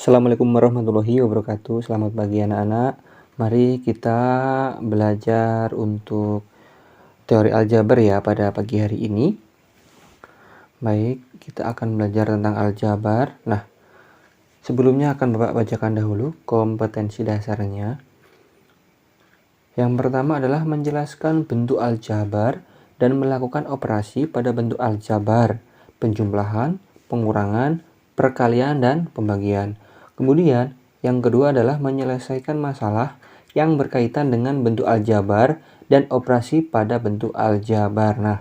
Assalamualaikum warahmatullahi wabarakatuh. Selamat pagi anak-anak. Mari kita belajar untuk teori aljabar ya pada pagi hari ini. Baik, kita akan belajar tentang aljabar. Nah, sebelumnya akan Bapak bacakan dahulu kompetensi dasarnya. Yang pertama adalah menjelaskan bentuk aljabar dan melakukan operasi pada bentuk aljabar, penjumlahan, pengurangan, perkalian, dan pembagian. Kemudian, yang kedua adalah menyelesaikan masalah yang berkaitan dengan bentuk aljabar dan operasi pada bentuk aljabar. Nah,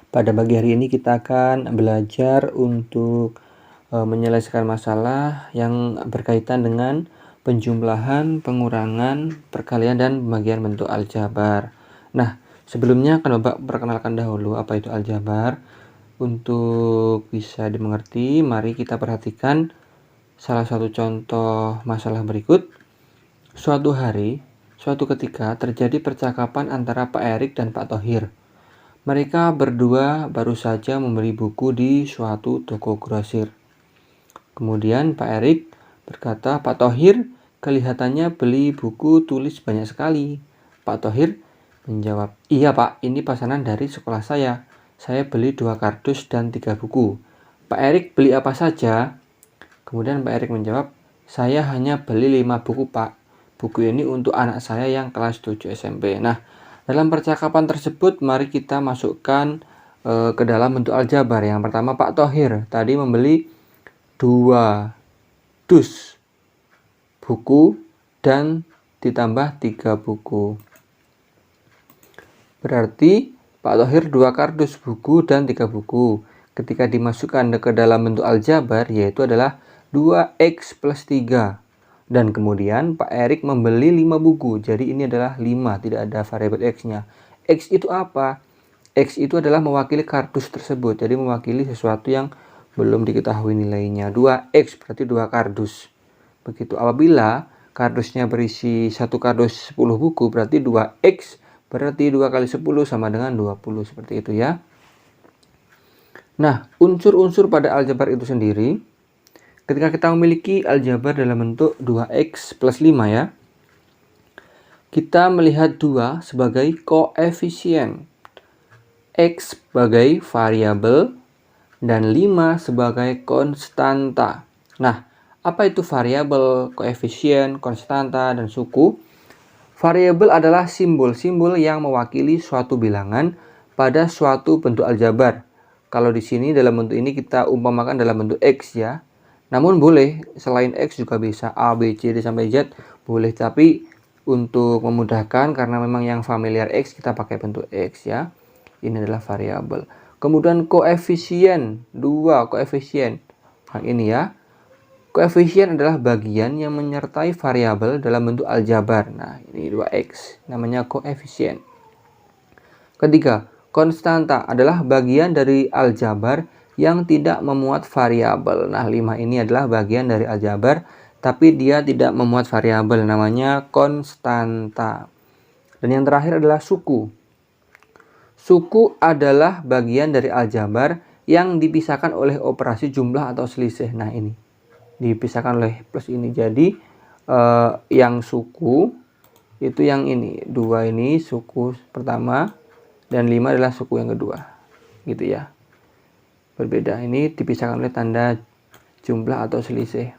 pada pagi hari ini kita akan belajar untuk menyelesaikan masalah yang berkaitan dengan penjumlahan, pengurangan, perkalian, dan pembagian bentuk aljabar. Nah, sebelumnya akan Bapak perkenalkan dahulu apa itu aljabar. Untuk bisa dimengerti, mari kita perhatikan salah satu contoh masalah berikut. Suatu hari, suatu ketika terjadi percakapan antara Pak Erik dan Pak Thohir. Mereka berdua baru saja membeli buku di suatu toko grosir. Kemudian Pak Erik berkata, "Pak Thohir, kelihatannya beli buku tulis banyak sekali." Pak Thohir menjawab, "Iya Pak, ini pesanan dari sekolah saya. Saya beli 2 kardus dan 3 buku." "Pak Erik beli apa saja?" Kemudian Pak Erik menjawab, "Saya hanya beli 5 buku Pak. Buku ini untuk anak saya yang kelas 7 SMP. Nah, dalam percakapan tersebut mari kita masukkan ke dalam bentuk aljabar. Yang pertama Pak Thohir tadi membeli 2 dus buku dan ditambah 3 buku. Berarti Pak Thohir 2 kardus buku dan 3 buku. Ketika dimasukkan ke dalam bentuk aljabar, yaitu adalah 2x plus 3. Dan kemudian Pak Erik membeli 5 buku. Jadi ini adalah 5, tidak ada variabel x-nya. X itu apa? X itu adalah mewakili kardus tersebut. Jadi mewakili sesuatu yang belum diketahui nilainya. 2x berarti 2 kardus. Begitu. Apabila kardusnya berisi 1 kardus 10 buku, berarti 2x berarti 2 kali 10 sama dengan 20. Seperti itu ya. Nah, unsur-unsur pada aljabar itu sendiri, ketika kita memiliki aljabar dalam bentuk 2x plus 5 ya, kita melihat 2 sebagai koefisien, x sebagai variabel, dan 5 sebagai konstanta. Nah, apa itu variabel, koefisien, konstanta, dan suku? Variabel adalah simbol-simbol yang mewakili suatu bilangan pada suatu bentuk aljabar. Kalau di sini dalam bentuk ini kita umpamakan dalam bentuk x ya. Namun boleh selain x juga bisa A, B, C, D sampai Z boleh, tapi untuk memudahkan karena memang yang familiar x kita pakai bentuk x ya. Ini adalah variabel. Kemudian koefisien, 2 koefisien. Nah, ini ya. Koefisien adalah bagian yang menyertai variabel dalam bentuk aljabar. Nah, ini 2x, namanya koefisien. Ketiga, konstanta adalah bagian dari aljabar yang tidak memuat variabel. Nah, 5 ini adalah bagian dari aljabar, tapi dia tidak memuat variabel, namanya konstanta. Dan yang terakhir adalah suku. Suku adalah bagian dari aljabar yang dipisahkan oleh operasi jumlah atau selisih. Nah, ini dipisahkan oleh plus ini. Jadi yang suku itu yang ini, 2 ini suku pertama dan 5 adalah suku yang kedua, gitu ya. Berbeda, ini dipisahkan oleh tanda jumlah atau selisih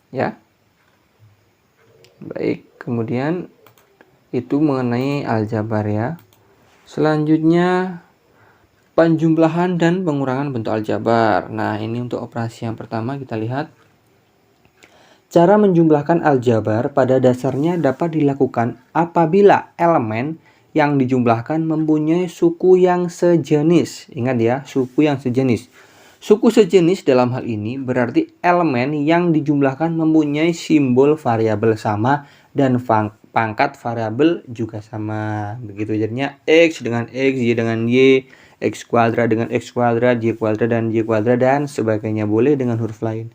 ya. Baik, kemudian itu mengenai aljabar ya. Selanjutnya penjumlahan dan pengurangan bentuk aljabar. Nah, ini untuk operasi yang pertama kita lihat. Cara menjumlahkan aljabar pada dasarnya dapat dilakukan apabila elemen yang dijumlahkan mempunyai suku yang sejenis. Ingat ya, suku yang sejenis. Suku sejenis dalam hal ini berarti elemen yang dijumlahkan mempunyai simbol variabel sama dan pangkat variabel juga sama. Begitu jadinya x dengan x, y dengan y, x kuadrat dengan x kuadrat, y kuadrat dan y kuadrat, dan sebagainya. Boleh dengan huruf lain.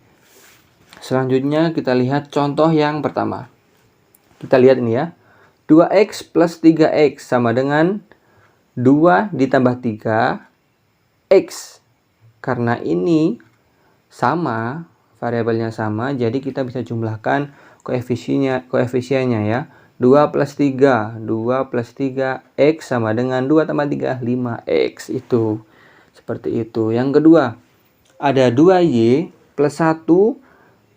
Selanjutnya kita lihat contoh yang pertama. Kita lihat ini ya. 2x plus 3x sama dengan 2 ditambah 3x. Karena ini sama, variabelnya sama, jadi kita bisa jumlahkan koefisiennya ya. 2 plus 3, 2 plus 3, X sama dengan 2 tambah 3, 5X. Itu seperti itu. Yang kedua, ada 2Y plus 1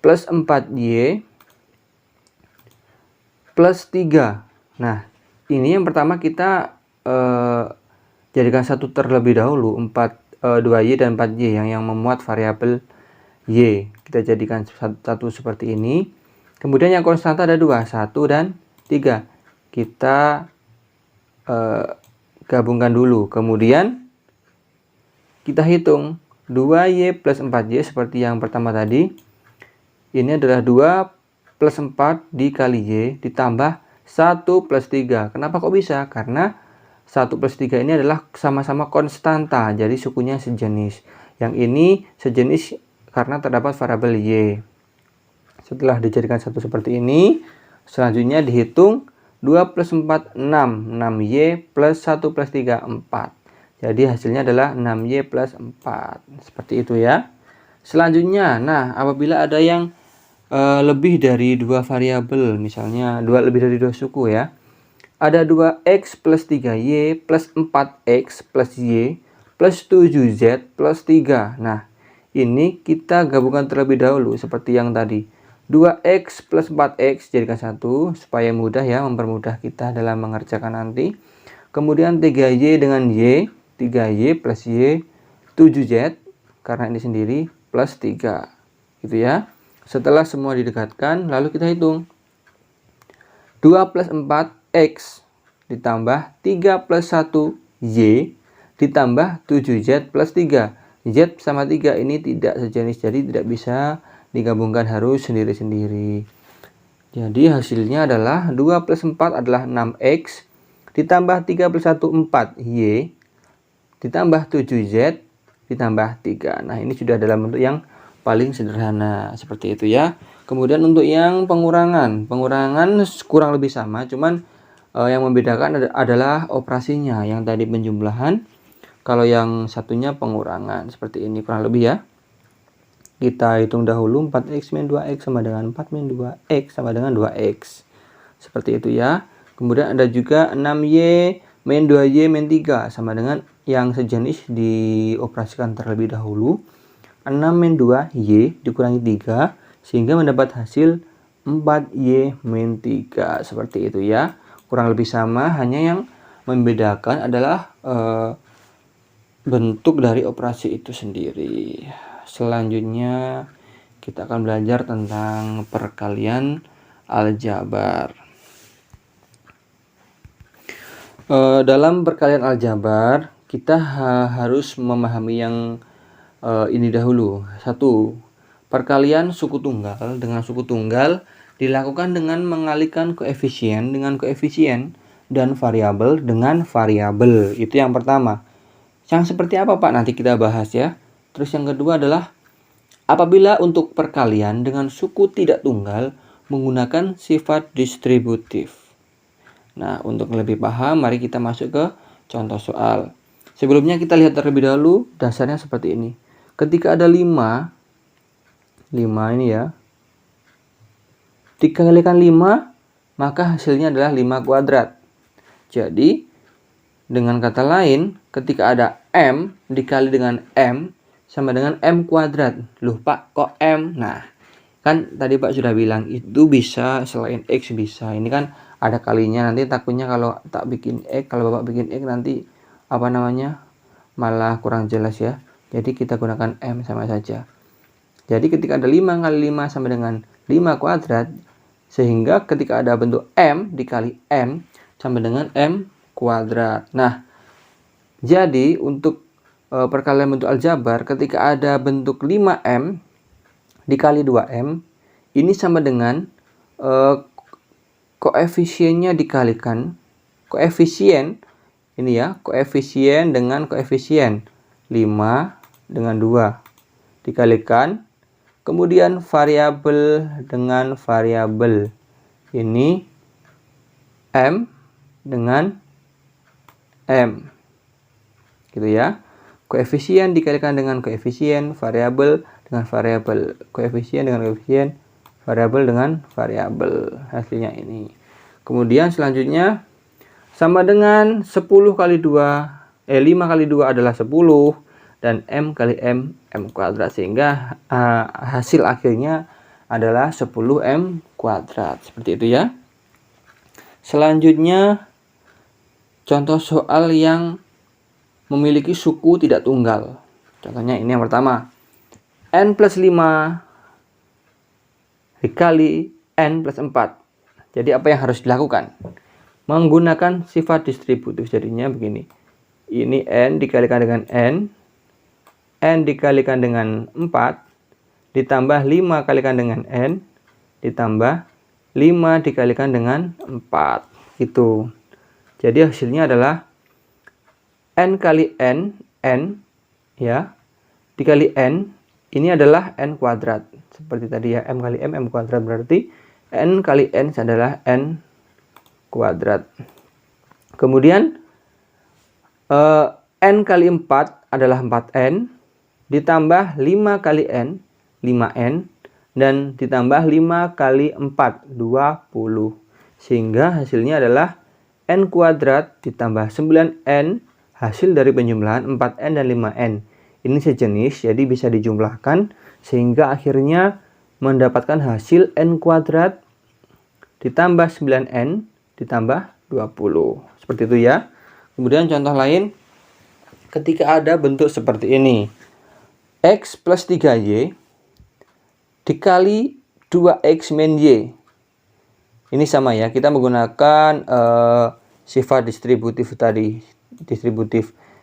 plus 4Y plus 3. Nah, ini yang pertama kita jadikan satu terlebih dahulu, 2Y dan 4Y yang memuat variabel Y. Kita jadikan satu seperti ini. Kemudian yang konstanta ada 2, 1 dan 3. Kita gabungkan dulu. Kemudian kita hitung 2Y plus 4Y seperti yang pertama tadi. Ini adalah 2 plus 4 dikali Y ditambah 1 plus 3. Kenapa kok bisa? Karena 1 plus 3 ini adalah sama-sama konstanta, jadi sukunya sejenis. Yang ini sejenis karena terdapat variabel Y. Setelah dijadikan satu seperti ini, selanjutnya dihitung 2 plus 4, 6. 6Y plus 1 plus 3, 4. Jadi hasilnya adalah 6Y plus 4. Seperti itu ya. Selanjutnya, nah apabila ada yang lebih dari 2 variabel, misalnya lebih dari 2 suku ya. Ada 2X plus 3Y plus 4X plus Y plus 7Z plus 3. Nah, ini kita gabungkan terlebih dahulu seperti yang tadi. 2X plus 4X jadikan satu supaya mudah ya, mempermudah kita dalam mengerjakan nanti. Kemudian 3Y dengan Y, 3Y plus Y, 7Z karena ini sendiri plus 3. Gitu ya. Setelah semua didekatkan, lalu kita hitung. 2 plus 4 X ditambah 3 plus 1 Y ditambah 7Z plus 3. Z sama 3 ini tidak sejenis, jadi tidak bisa digabungkan, harus sendiri-sendiri. Jadi hasilnya adalah 2 plus 4 adalah 6X ditambah 3 plus 1 4Y ditambah 7Z ditambah 3. Nah, ini sudah dalam bentuk yang paling sederhana seperti itu ya. Kemudian untuk yang pengurangan kurang lebih sama, cuman yang membedakan adalah operasinya. Yang tadi penjumlahan, kalau yang satunya pengurangan seperti ini kurang lebih ya. Kita hitung dahulu 4X min 2X sama dengan 4 min 2X sama dengan 2X. Seperti itu ya. Kemudian ada juga 6Y min 2Y min 3 sama dengan yang sejenis dioperasikan terlebih dahulu. 6 min 2Y dikurangi 3 sehingga mendapat hasil 4Y min 3. Seperti itu ya. Kurang lebih sama, hanya yang membedakan adalah bentuk dari operasi itu sendiri. Selanjutnya kita akan belajar tentang perkalian aljabar. Dalam perkalian aljabar kita harus memahami yang ini dahulu. 1. Perkalian suku tunggal dengan suku tunggal dilakukan dengan mengalihkan koefisien dengan koefisien dan variabel dengan variabel. Itu yang pertama. Yang seperti apa Pak? Nanti kita bahas ya. Terus yang kedua adalah apabila untuk perkalian dengan suku tidak tunggal menggunakan sifat distributif. Nah, untuk lebih paham, mari kita masuk ke contoh soal. Sebelumnya kita lihat terlebih dahulu dasarnya seperti ini. Ketika ada 5 ini ya, dikalikan 5, maka hasilnya adalah 5 kuadrat. Jadi, dengan kata lain, ketika ada M dikali dengan M sama dengan M kuadrat. Loh Pak, kok M? Nah, kan tadi Pak sudah bilang itu bisa selain X bisa. Ini kan ada kalinya, nanti takutnya kalau tak bikin X, kalau Bapak bikin X nanti malah kurang jelas ya. Jadi kita gunakan M sama saja. Jadi ketika ada 5 kali 5 sama dengan 5 kuadrat, sehingga ketika ada bentuk M dikali M sama dengan M kuadrat. Nah, jadi untuk perkalian bentuk aljabar, ketika ada bentuk 5M dikali 2M, ini sama dengan koefisiennya dikalikan. Koefisien ini ya, koefisien dengan koefisien 5 dengan 2 dikalikan. Kemudian variabel dengan variabel. Ini M dengan M. Gitu ya. Koefisien dikalikan dengan koefisien, variabel dengan variabel, koefisien dengan koefisien, variabel dengan variabel. Hasilnya ini. Kemudian selanjutnya sama dengan 10 kali 2, 5 kali 2 adalah 10, dan M kali M, M kuadrat. Sehingga hasil akhirnya adalah 10M kuadrat. Seperti itu ya. Selanjutnya contoh soal yang memiliki suku tidak tunggal. Contohnya ini yang pertama. N plus 5 dikali N plus 4. Jadi apa yang harus dilakukan? Menggunakan sifat distributif. Jadinya begini. Ini N dikalikan dengan N dikalikan dengan 4, ditambah 5 kalikan dengan N, ditambah 5 dikalikan dengan 4. Itu. Jadi hasilnya adalah N kali N ya, dikali N, ini adalah N kuadrat. Seperti tadi ya, M kali M, M kuadrat, berarti N kali N adalah N kuadrat. Kemudian N kali 4 adalah 4N, ditambah 5 kali N, 5N, dan ditambah 5 kali 4, 20. Sehingga hasilnya adalah N kuadrat ditambah 9N, hasil dari penjumlahan 4N dan 5N. Ini sejenis, jadi bisa dijumlahkan sehingga akhirnya mendapatkan hasil N kuadrat ditambah 9N ditambah 20. Seperti itu ya. Kemudian contoh lain, ketika ada bentuk seperti ini. X plus 3Y dikali 2X min Y. Ini sama ya, kita menggunakan sifat distributif tadi.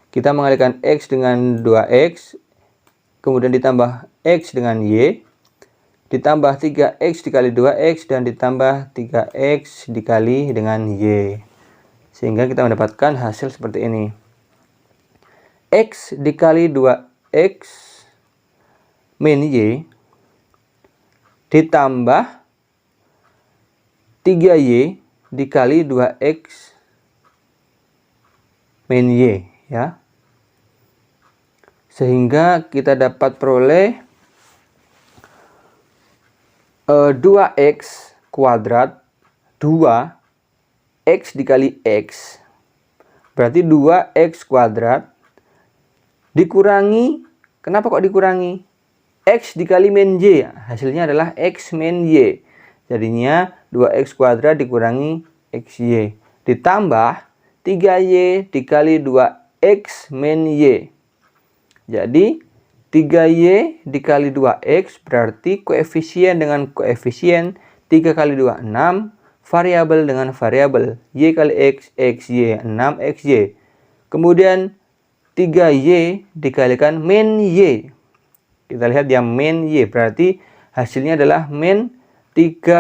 Kita mengalihkan X dengan 2X, kemudian ditambah X dengan Y, ditambah 3X dikali 2X, dan ditambah 3X dikali dengan Y. Sehingga kita mendapatkan hasil seperti ini. X dikali 2X min Y ditambah 3Y dikali 2X min Y ya. Sehingga kita dapat peroleh 2X kuadrat 2X dikali X. Berarti 2X kuadrat dikurangi, kenapa kok dikurangi? X dikali min Y, hasilnya adalah X min Y. Jadinya 2X kuadrat dikurangi XY. Ditambah 3Y dikali 2X min Y. Jadi 3Y dikali 2X berarti koefisien dengan koefisien 3 kali 2, 6. Variabel dengan variabel Y kali X, XY, 6XY. Kemudian 3Y dikalikan min Y. Kita lihat yang min Y, berarti hasilnya adalah min 3Y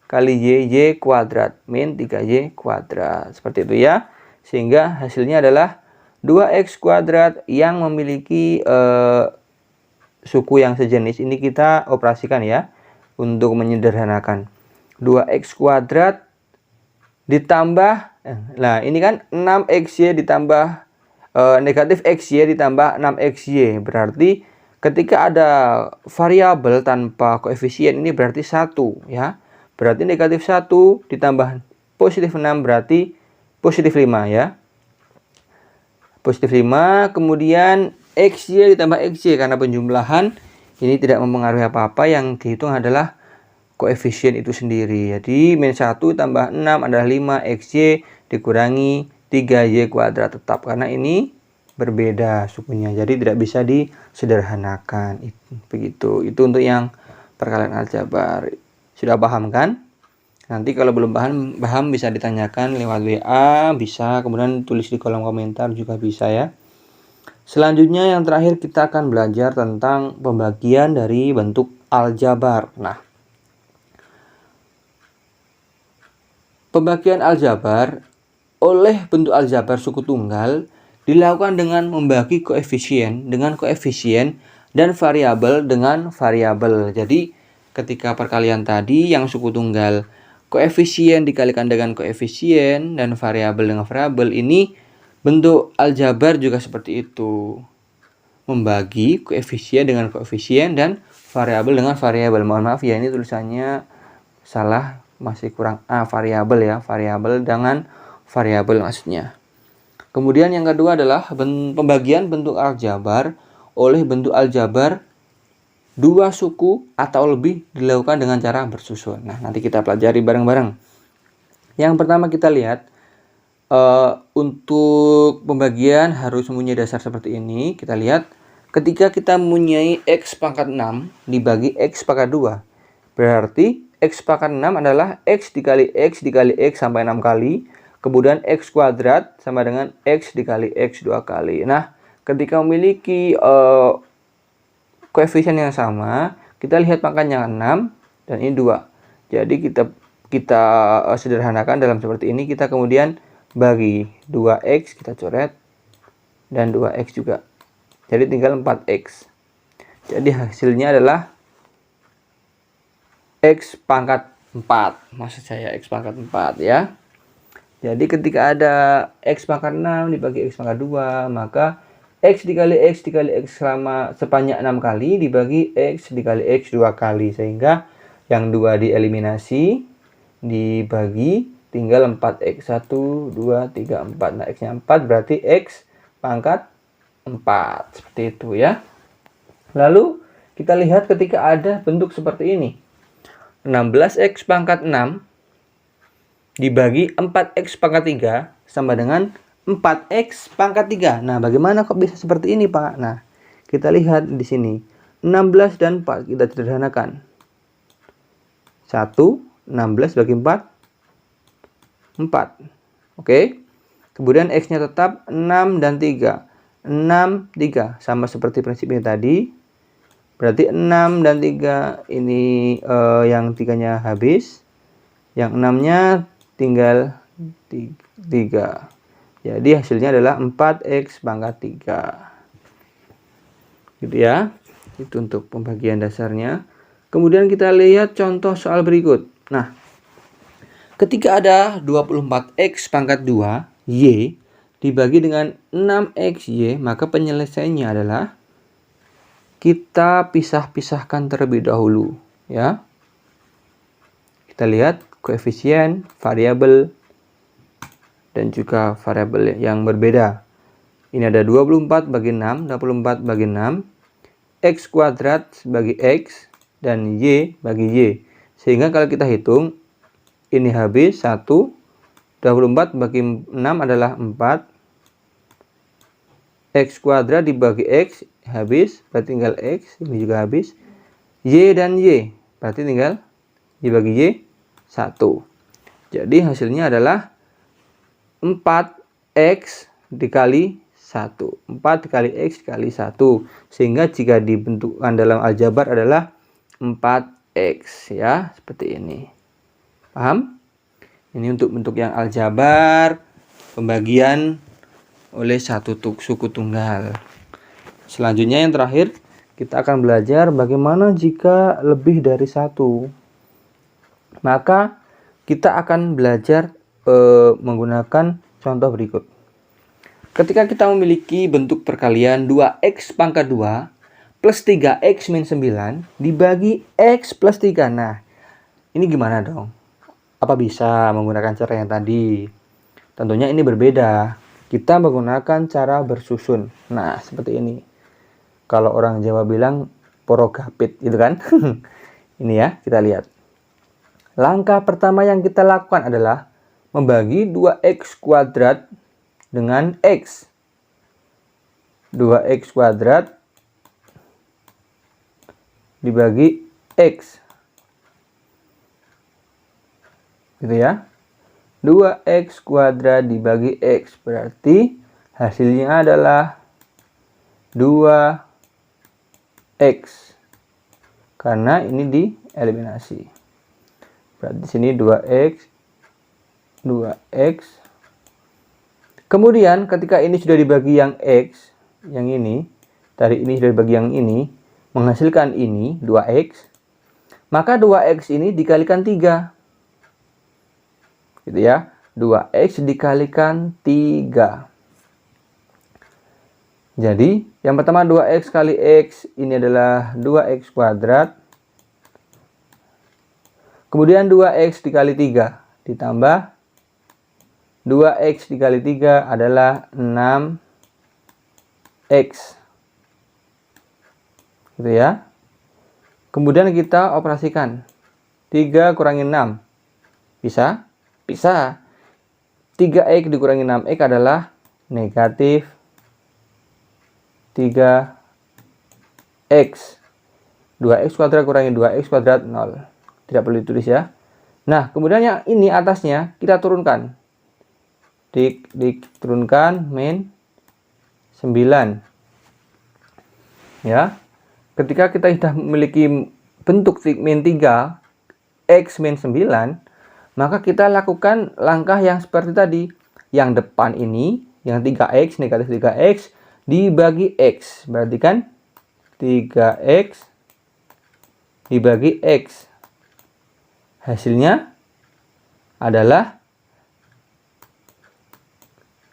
kali Y kuadrat, min 3Y kuadrat. Seperti itu ya. Sehingga hasilnya adalah 2X kuadrat yang memiliki suku yang sejenis. Ini kita operasikan ya, untuk menyederhanakan. 2X kuadrat ditambah, nah ini kan 6XY ditambah negatif XY ditambah 6XY. Berarti ketika ada variabel tanpa koefisien ini berarti 1 ya. Berarti negatif 1 ditambah positif 6 berarti positif 5 ya. Positif 5, kemudian XY ditambah XY karena penjumlahan ini tidak mempengaruhi apa-apa, yang dihitung adalah koefisien itu sendiri. Jadi min 1 tambah 6 adalah 5, XY dikurangi 3Y kuadrat tetap, karena ini berbeda sukunya. Jadi tidak bisa disederhanakan. Begitu. Itu untuk yang perkalian aljabar. Sudah paham kan? Nanti kalau belum paham bisa ditanyakan lewat WA, bisa, kemudian tulis di kolom komentar juga bisa ya. Selanjutnya yang terakhir kita akan belajar tentang pembagian dari bentuk aljabar. Nah, pembagian aljabar oleh bentuk aljabar suku tunggal dilakukan dengan membagi koefisien dengan koefisien dan variabel dengan variabel. Jadi ketika perkalian tadi yang suku tunggal koefisien dikalikan dengan koefisien dan variabel dengan variabel, ini bentuk aljabar juga seperti itu. membagi koefisien dengan koefisien dan variabel dengan variabel. Mohon maaf ya, ini tulisannya salah, masih kurang A, variabel ya, variabel dengan variabel maksudnya. Kemudian yang kedua adalah pembagian bentuk aljabar oleh bentuk aljabar dua suku atau lebih dilakukan dengan cara bersusun. Nah, nanti kita pelajari bareng-bareng. Yang pertama kita lihat, untuk pembagian harus mempunyai dasar seperti ini. Kita lihat, ketika kita mempunyai X pangkat 6 dibagi X pangkat 2, berarti X pangkat 6 adalah X dikali X dikali X sampai 6 kali. Kemudian X kuadrat sama dengan X dikali X 2 kali. Nah, ketika memiliki koefisien yang sama, kita lihat pangkatnya 6 dan ini 2. Jadi kita sederhanakan dalam seperti ini. Kita kemudian bagi 2X, kita coret, dan 2X juga. Jadi tinggal 4X. Jadi hasilnya adalah X pangkat 4. Maksud saya X pangkat 4 ya. Jadi ketika ada X pangkat 6 dibagi X pangkat 2, maka X dikali X dikali X sebanyak 6 kali dibagi X dikali X 2 kali. Sehingga yang 2 dieliminasi, dibagi, tinggal 4X. 1, 2, 3, 4. Nah, X-nya 4 berarti X pangkat 4. Seperti itu ya. Lalu kita lihat ketika ada bentuk seperti ini. 16X pangkat 6 dibagi 4X pangkat 3 sama dengan 4X pangkat 3. Nah, bagaimana kok bisa seperti ini, Pak? Nah, kita lihat di sini. 16 dan 4 kita sederhanakan. 1, 16 bagi 4. 4. Oke. Kemudian X-nya tetap 6 dan 3. 6, 3. Sama seperti prinsipnya tadi. Berarti 6 dan 3 ini yang 3-nya habis. Yang 6-nya tinggal 3. Jadi hasilnya adalah 4X pangkat 3. Gitu ya. Itu untuk pembagian dasarnya. Kemudian kita lihat contoh soal berikut. Nah, ketika ada 24X pangkat 2 Y dibagi dengan 6XY, maka penyelesaiannya adalah kita pisah-pisahkan terlebih dahulu ya. Kita lihat koefisien, variabel, dan juga variabel yang berbeda. Ini ada 24 bagi 6, 24 bagi 6, X kuadrat bagi X, dan Y bagi Y. Sehingga kalau kita hitung, ini habis 1, 24 bagi 6 adalah 4, X kuadrat dibagi X, habis, berarti tinggal X, ini juga habis. Y dan Y, berarti tinggal Y bagi Y, 1. Jadi hasilnya adalah 4X dikali 1. 4 dikali X dikali 1. Sehingga jika dibentukkan dalam aljabar adalah 4X ya, seperti ini. Paham? Ini untuk bentuk yang aljabar, pembagian oleh satu suku tunggal. Selanjutnya yang terakhir, kita akan belajar bagaimana jika lebih dari 1. Maka kita akan belajar menggunakan contoh berikut. Ketika kita memiliki bentuk perkalian 2X pangkat 2 plus 3X min 9 dibagi X plus 3. Nah, ini gimana dong? Apa bisa menggunakan cara yang tadi? Tentunya ini berbeda. Kita menggunakan cara bersusun. Nah, seperti ini. Kalau orang Jawa bilang porogapit, gitu kan? Ini ya, kita lihat. Langkah pertama yang kita lakukan adalah membagi 2X kuadrat dengan X. 2X kuadrat dibagi X. Gitu ya. 2X kuadrat dibagi X. Berarti hasilnya adalah 2X. Karena ini dieliminasi. Berarti di sini 2X. Kemudian ketika ini sudah dibagi yang X, yang ini, dari ini sudah dibagi yang ini, menghasilkan ini 2X, maka 2X ini dikalikan 3. Gitu ya. 2X dikalikan 3. Jadi, yang pertama 2x kali x, ini adalah 2x kuadrat. Kemudian 2x dikali 3, ditambah 2x dikali 3 adalah 6x. Gitu ya. Kemudian kita operasikan. 3 kurangi 6. Bisa? Bisa. 3x dikurangi 6x adalah negatif 3x. 2x kuadrat kurangi 2x kuadrat 0. Tidak perlu ditulis ya. Nah, kemudian yang ini atasnya kita turunkan. Turunkan min 9. Ya. Ketika kita sudah memiliki bentuk min 3, x min 9, maka kita lakukan langkah yang seperti tadi. Yang depan ini, yang 3x, negatif 3x, dibagi x. Berarti kan 3x dibagi x. Hasilnya adalah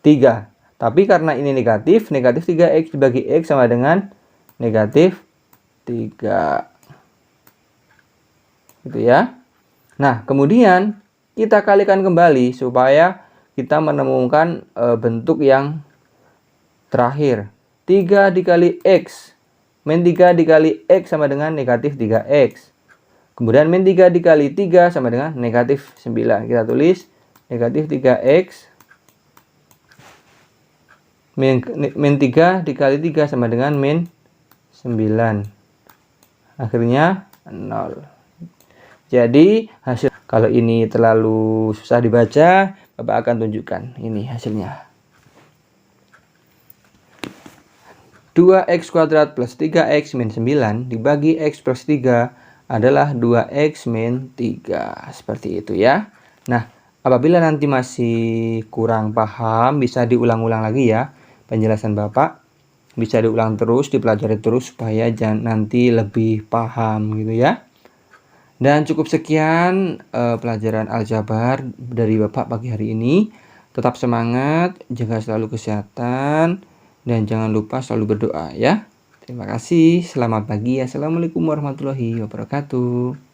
3. Tapi karena ini negatif 3x dibagi x sama dengan negatif 3. Gitu ya. Nah, kemudian kita kalikan kembali supaya kita menemukan bentuk yang terakhir. 3 dikali x. Min 3 dikali x sama dengan negatif 3x. Kemudian min 3 dikali 3 sama dengan negatif 9. Kita tulis negatif 3x. Min 3 dikali 3 sama dengan min 9. Akhirnya 0. Jadi hasil, kalau ini terlalu susah dibaca, Bapak akan tunjukkan. Ini hasilnya. 2x kuadrat plus 3x min 9 dibagi x plus 3 adalah 2x min 3. Seperti itu ya. Nah, apabila nanti masih kurang paham, bisa diulang-ulang lagi ya penjelasan Bapak. Bisa diulang terus, dipelajari terus supaya nanti lebih paham gitu ya. Dan cukup sekian pelajaran aljabar dari Bapak pagi hari ini. Tetap semangat, jaga selalu kesehatan, dan jangan lupa selalu berdoa ya. Terima kasih, selamat pagi. Assalamualaikum warahmatullahi wabarakatuh.